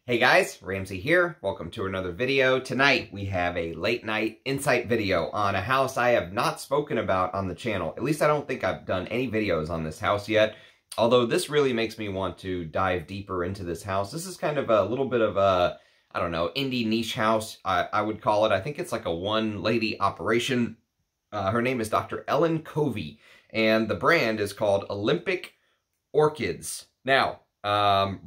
Hey guys, Ramsey here. Welcome to another video. Tonight we have a late night insight video on a house I have not spoken about on the channel. At least I don't think I've done any videos on this house yet. Although this really makes me want to dive deeper into this house. This is kind of a little bit of a, I don't know, indie niche house, I would call it. I think it's like a one-lady operation. Her name is Dr. Ellen Covey, and the brand is called Orchids. Now,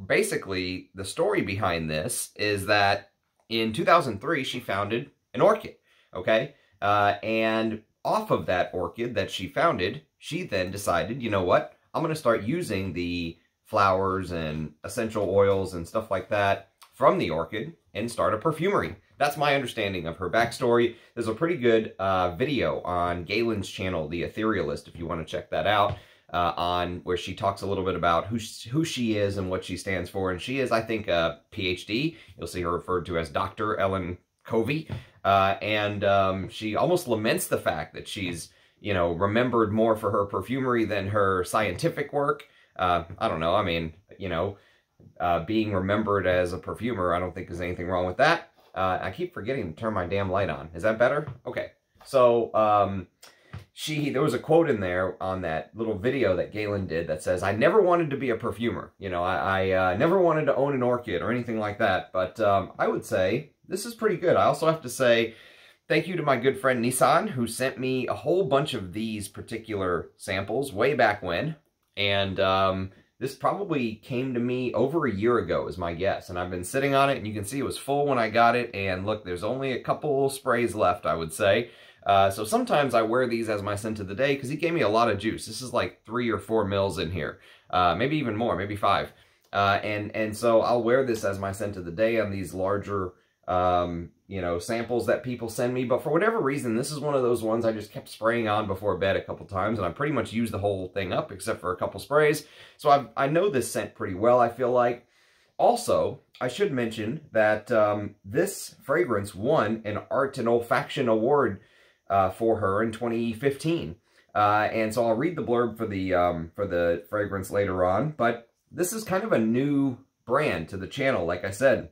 basically, the story behind this is that in 2003, she founded an orchid, okay? And off of that orchid that she founded, she then decided, you know what? I'm going to start using the flowers and essential oils and stuff like that from the orchid and start a perfumery. That's my understanding of her backstory. There's a pretty good video on Galen's channel, The Etherealist, if you want to check that out. On where she talks a little bit about who she is and what she stands for. And she is, I think, a PhD. You'll see her referred to as Dr. Ellen Covey. She almost laments the fact that she's, you know, remembered more for her perfumery than her scientific work. I don't know. I mean, you know, being remembered as a perfumer, I don't think there's anything wrong with that. I keep forgetting to turn my damn light on. Is that better? Okay. So, there was a quote in there on that little video that Galen did that says, I never wanted to be a perfumer. You know, I never wanted to own an orchid or anything like that. But I would say this is pretty good. I also have to say thank you to my good friend Nissan, who sent me a whole bunch of these particular samples way back when. And this probably came to me over a year ago is my guess. And I've been sitting on it, and you can see it was full when I got it. And look, there's only a couple sprays left, I would say. So sometimes I wear these as my scent of the day because he gave me a lot of juice. This is like 3 or 4 mils in here, maybe even more, maybe 5. And so I'll wear this as my scent of the day on these larger, you know, samples that people send me. But for whatever reason, this is one of those ones I just kept spraying on before bed a couple times, and I pretty much used the whole thing up except for a couple sprays. So I know this scent pretty well, I feel like. Also, I should mention that this fragrance won an Art and Olfaction award for her in 2015. And so I'll read the blurb for the fragrance later on, but this is kind of a new brand to the channel, like I said.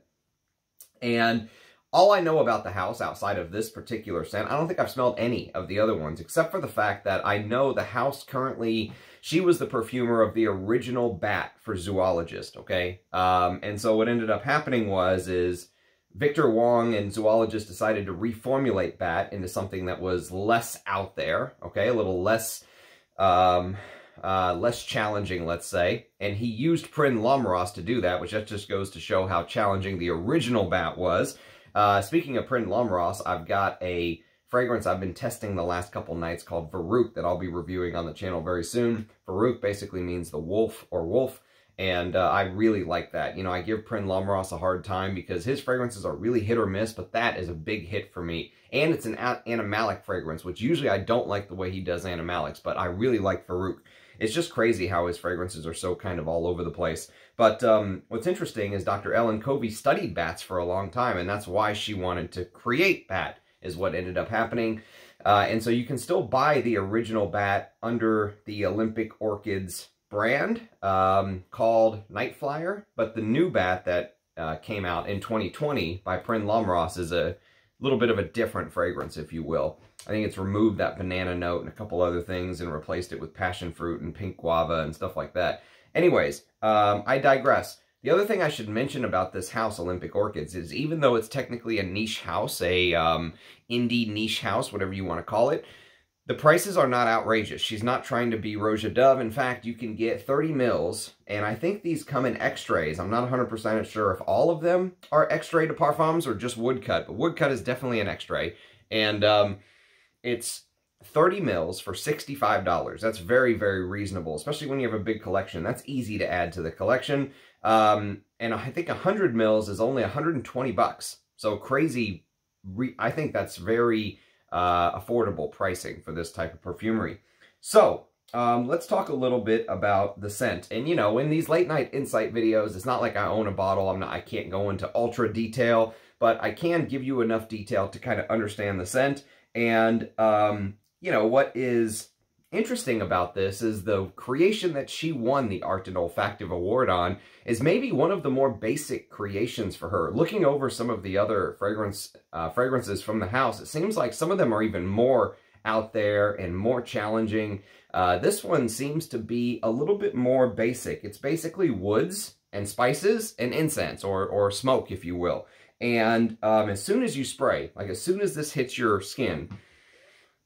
And all I know about the house outside of this particular scent, I don't think I've smelled any of the other ones, except for the fact that I know the house currently, she was the perfumer of the original bat for Zoologist, okay? And so what ended up happening is Victor Wong and Zoologist decided to reformulate bat into something that was less out there, okay, a little less less challenging, let's say. And he used Prin Lomros to do that, which just goes to show how challenging the original bat was. Speaking of Prin Lomros, I've got a fragrance I've been testing the last couple nights called Varrook that I'll be reviewing on the channel very soon. Varrook basically means the wolf or wolf. And I really like that. You know, I give Prin Lomros a hard time because his fragrances are really hit or miss, but that is a big hit for me. And it's an animalic fragrance, which usually I don't like the way he does animalics, but I really like Varrook. It's just crazy how his fragrances are so kind of all over the place. But what's interesting is Dr. Ellen Covey studied bats for a long time, and that's why she wanted to create bat, is what ended up happening. And so you can still buy the original bat under the Olympic Orchids brand called Night Flyer, but the new bat that came out in 2020 by Prin Lomros is a little bit of a different fragrance, if you will. I think it's removed that banana note and a couple other things and replaced it with passion fruit and pink guava and stuff like that. Anyways, I digress. The other thing I should mention about this house, Olympic Orchids, is even though it's technically a niche house, a indie niche house, whatever you want to call it, the prices are not outrageous. She's not trying to be Roja Dove. In fact, you can get 30 mils, and I think these come in extrays. I'm not 100% sure if all of them are extrait de parfums or just Woodcut, but Woodcut is definitely an extrait. And it's 30 mils for $65. That's very, very reasonable, especially when you have a big collection. That's easy to add to the collection. And I think 100 mils is only 120 bucks. So crazy. I think that's very affordable pricing for this type of perfumery. So let's talk a little bit about the scent. And you know, in these late night insight videos, it's not like I own a bottle. I can't go into ultra detail, but I can give you enough detail to kind of understand the scent and you know, what is interesting about this is the creation that she won the Art and Olfactive Award on is maybe one of the more basic creations for her. Looking over some of the other fragrances from the house, it seems like some of them are even more out there and more challenging. This one seems to be a little bit more basic. It's basically woods and spices and incense, or smoke, if you will. And as soon as you spray, like as soon as this hits your skin,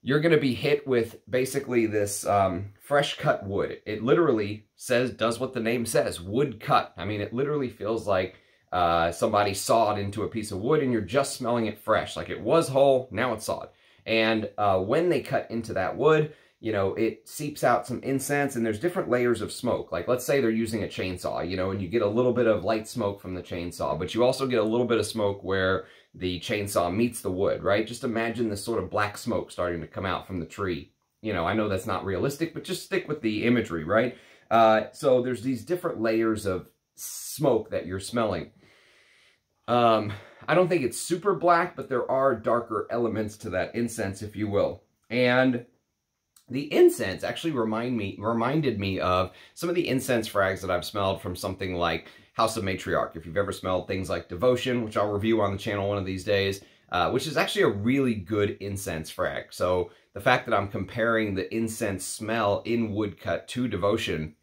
you're going to be hit with basically this fresh cut wood. It literally does what the name says, wood cut. I mean, it literally feels like somebody sawed into a piece of wood and you're just smelling it fresh. Like it was whole, now it's sawed. And when they cut into that wood, you know, it seeps out some incense, and there's different layers of smoke. Like, let's say they're using a chainsaw, you know, and you get a little bit of light smoke from the chainsaw, but you also get a little bit of smoke where the chainsaw meets the wood, right? Just imagine this sort of black smoke starting to come out from the tree. You know, I know that's not realistic, but just stick with the imagery, right? So there's these different layers of smoke that you're smelling. I don't think it's super black, but there are darker elements to that incense, if you will. And the incense actually reminded me of some of the incense frags that I've smelled from something like House of Matriarch. If you've ever smelled things like Devotion, which I'll review on the channel one of these days, which is actually a really good incense frag. So the fact that I'm comparing the incense smell in Woodcut to Devotion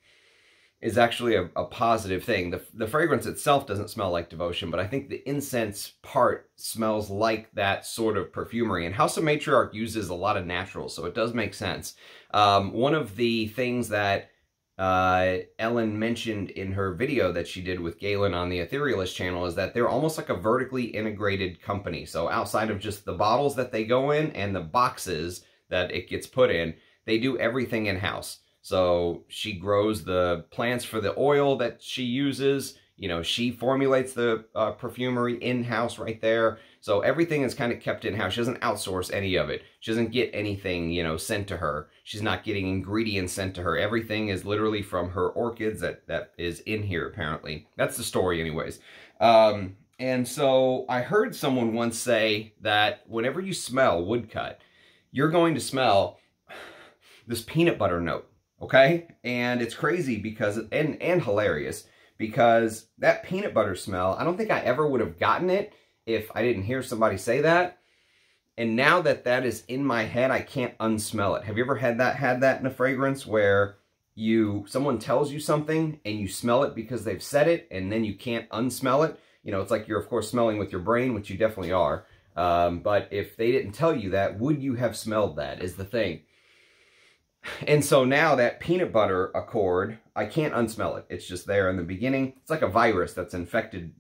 is actually a positive thing. The fragrance itself doesn't smell like Devotion, but I think the incense part smells like that sort of perfumery. And House of Matriarch uses a lot of naturals, so it does make sense. One of the things that Ellen mentioned in her video that she did with Galen on the Etherealist channel is that they're almost like a vertically integrated company. So outside of just the bottles that they go in and the boxes that it gets put in, they do everything in-house. So she grows the plants for the oil that she uses. You know, she formulates the perfumery in-house right there. So everything is kind of kept in-house. She doesn't outsource any of it. She doesn't get anything, you know, sent to her. She's not getting ingredients sent to her. Everything is literally from her orchids that is in here, apparently. That's the story anyways. And so I heard someone once say that whenever you smell Woodcut, you're going to smell this peanut butter note. Okay, and it's crazy because, and hilarious, because that peanut butter smell, I don't think I ever would have gotten it if I didn't hear somebody say that. And now that that is in my head, I can't unsmell it. Have you ever had that in a fragrance where someone tells you something and you smell it because they've said it, and then you can't unsmell it? You know, it's like you're, of course, smelling with your brain, which you definitely are. But if they didn't tell you that, would you have smelled that, is the thing. And so now that peanut butter accord, I can't unsmell it. It's just there in the beginning. It's like a virus that's infected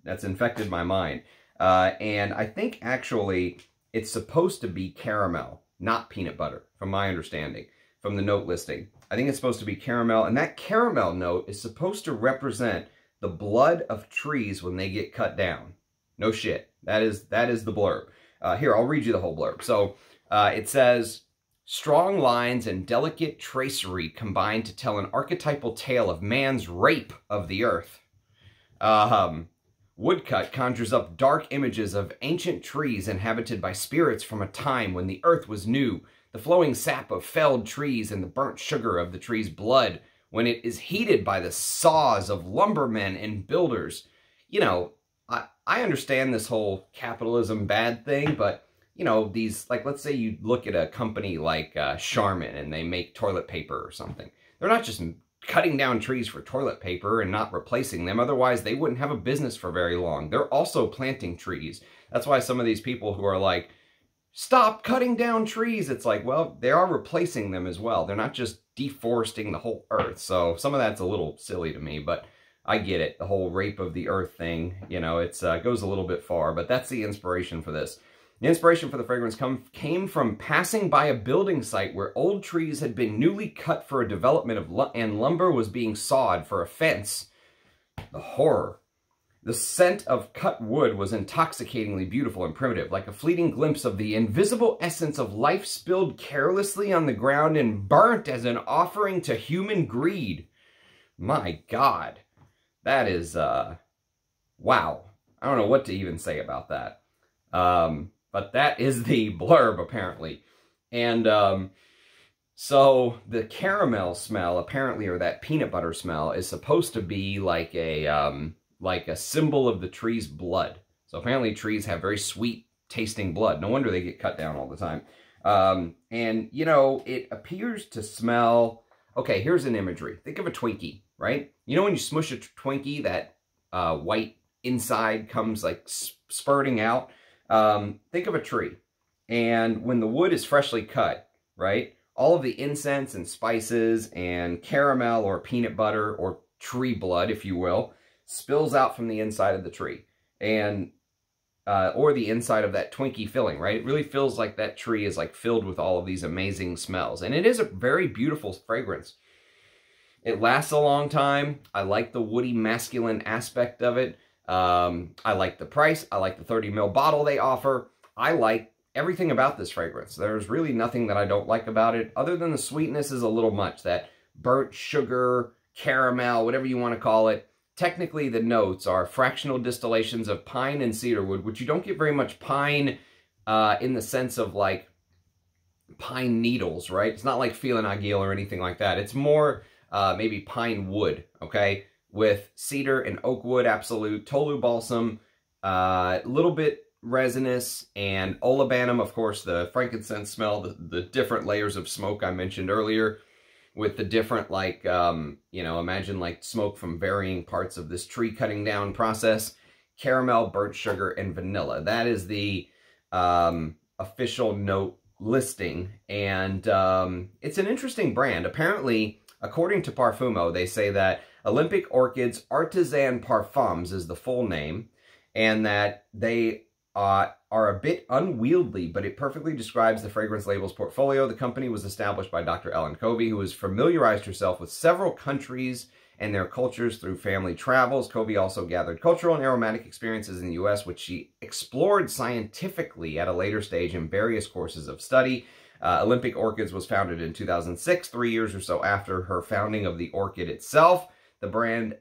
my mind. And I think actually it's supposed to be caramel, not peanut butter, from my understanding, from the note listing. I think it's supposed to be caramel, and that caramel note is supposed to represent the blood of trees when they get cut down. No shit. That is the blurb. Here, I'll read you the whole blurb. So it says, strong lines and delicate tracery combine to tell an archetypal tale of man's rape of the earth. Woodcut conjures up dark images of ancient trees inhabited by spirits from a time when the earth was new, the flowing sap of felled trees and the burnt sugar of the tree's blood, when it is heated by the saws of lumbermen and builders. You know, I understand this whole capitalism bad thing, but you know, these, like, let's say you look at a company like Charmin and they make toilet paper or something. They're not just cutting down trees for toilet paper and not replacing them. Otherwise, they wouldn't have a business for very long. They're also planting trees. That's why some of these people who are like, stop cutting down trees, it's like, well, they are replacing them as well. They're not just deforesting the whole earth. So some of that's a little silly to me, but I get it. The whole rape of the earth thing, you know, it goes a little bit far, but that's the inspiration for this. The inspiration for the fragrance came from passing by a building site where old trees had been newly cut for a development and lumber was being sawed for a fence. The horror. The scent of cut wood was intoxicatingly beautiful and primitive, like a fleeting glimpse of the invisible essence of life spilled carelessly on the ground and burnt as an offering to human greed. My God. That is, wow. I don't know what to even say about that. But that is the blurb, apparently. And So the caramel smell, apparently, or that peanut butter smell, is supposed to be like a symbol of the tree's blood. So apparently trees have very sweet tasting blood. No wonder they get cut down all the time. And, you know, it appears to smell... Okay, here's an imagery. Think of a Twinkie, right? You know when you smush a Twinkie, that white inside comes like spurting out? Think of a tree. And when the wood is freshly cut, right? All of the incense and spices and caramel or peanut butter or tree blood, if you will, spills out from the inside of the tree. And or the inside of that Twinkie filling, right? It really feels like that tree is like filled with all of these amazing smells. And it is a very beautiful fragrance. It lasts a long time. I like the woody masculine aspect of it. I like the price. I like the 30 ml bottle they offer. I like everything about this fragrance. There's really nothing that I don't like about it, other than the sweetness is a little much. That burnt sugar, caramel, whatever you want to call it. Technically, the notes are fractional distillations of pine and cedarwood, which you don't get very much pine in the sense of like pine needles, right? It's not like Feeling Agile or anything like that. It's more maybe pine wood, okay? With cedar and oak wood, absolute, tolu balsam, a little bit resinous, and olibanum, of course, the frankincense smell, the different layers of smoke I mentioned earlier, with the different, like, you know, imagine like smoke from varying parts of this tree cutting down process, caramel, burnt sugar, and vanilla. That is the official note listing, and it's an interesting brand. Apparently, according to Parfumo, they say that Olympic Orchids Artisan Perfumes is the full name, and that they are a bit unwieldy, but it perfectly describes the fragrance label's portfolio. The company was established by Dr. Ellen Covey, who has familiarized herself with several countries and their cultures through family travels. Covey also gathered cultural and aromatic experiences in the U.S., which she explored scientifically at a later stage in various courses of study. Olympic Orchids was founded in 2006, 3 years or so after her founding of the orchid itself. The brand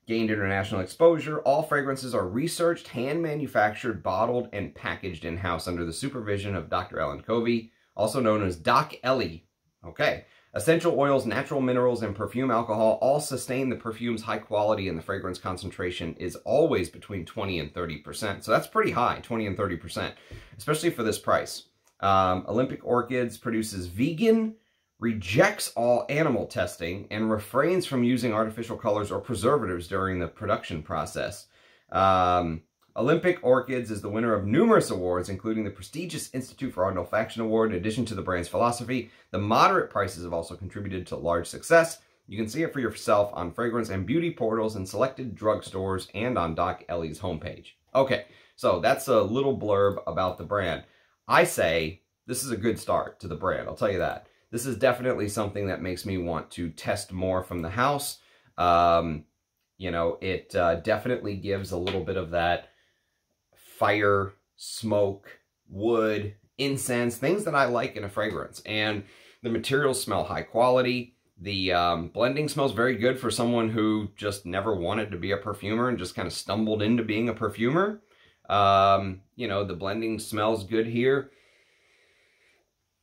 gained international exposure. All fragrances are researched, hand-manufactured, bottled, and packaged in-house under the supervision of Dr. Ellen Covey, also known as Doc Ellie. Okay. Essential oils, natural minerals, and perfume alcohol all sustain the perfume's high quality, and the fragrance concentration is always between 20 and 30%. So that's pretty high, 20 and 30%, especially for this price. Olympic Orchids produces vegan, rejects all animal testing, and refrains from using artificial colors or preservatives during the production process. Olympic Orchids is the winner of numerous awards, including the prestigious Institute for Art and Olfaction Award. In addition to the brand's philosophy, the moderate prices have also contributed to large success. You can see it for yourself on fragrance and beauty portals in selected drugstores and on Doc Ellie's homepage. Okay, so that's a little blurb about the brand. I say this is a good start to the brand, I'll tell you that. This is definitely something that makes me want to test more from the house. You know, it definitely gives a little bit of that fire, smoke, wood, incense, things that I like in a fragrance. And the materials smell high quality. The blending smells very good for someone who just never wanted to be a perfumer and just kind of stumbled into being a perfumer. You know, the blending smells good here.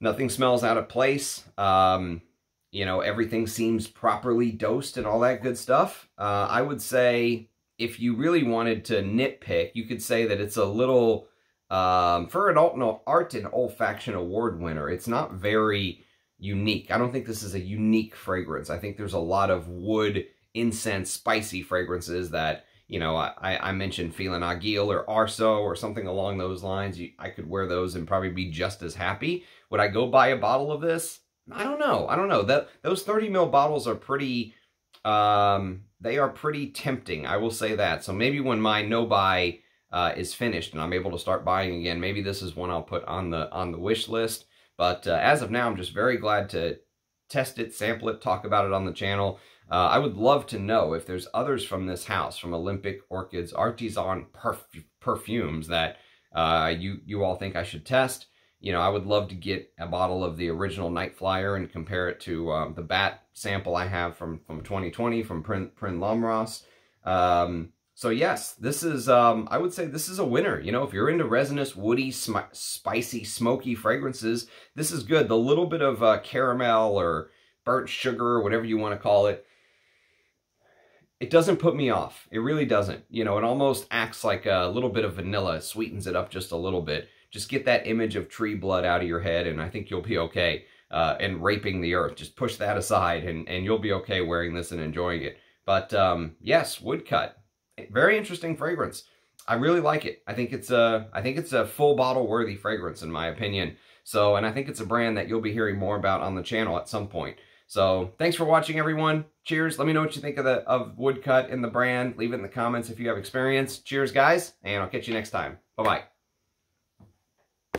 Nothing smells out of place. You know, everything seems properly dosed and all that good stuff. I would say if you really wanted to nitpick, you could say that it's a little, for an Art and Olfaction Award winner, it's not very unique. I don't think this is a unique fragrance. I think there's a lot of wood, incense, spicy fragrances that, you know, I mentioned Feeling Agile or Arso or something along those lines. I could wear those and probably be just as happy. Would I go buy a bottle of this? I don't know. I don't know. Those 30 ml bottles are pretty, they are pretty tempting. I will say that. So maybe when my no-buy is finished and I'm able to start buying again, maybe this is one I'll put on the wish list. But as of now, I'm just very glad to test it, sample it, talk about it on the channel. I would love to know if there's others from this house, from Olympic Orchids Artisan Perfumes, that you all think I should test. You know, I would love to get a bottle of the original Night Flyer and compare it to the bat sample I have from 2020 from Prin Lamros. So yes, this is, I would say this is a winner. You know, if you're into resinous, woody, spicy, smoky fragrances, this is good. The little bit of caramel or burnt sugar or whatever you want to call it, it doesn't put me off. It really doesn't. You know, it almost acts like a little bit of vanilla. It sweetens it up just a little bit. Just get that image of tree blood out of your head, and I think you'll be okay. And raping the earth. Just push that aside, and you'll be okay wearing this and enjoying it. But yes, Woodcut. Very interesting fragrance. I really like it. I think it's a full bottle worthy fragrance in my opinion. So, and I think it's a brand that you'll be hearing more about on the channel at some point. So, thanks for watching, everyone. Cheers. Let me know what you think of Woodcut and the brand. Leave it in the comments if you have experience. Cheers, guys, and I'll catch you next time. Bye-bye.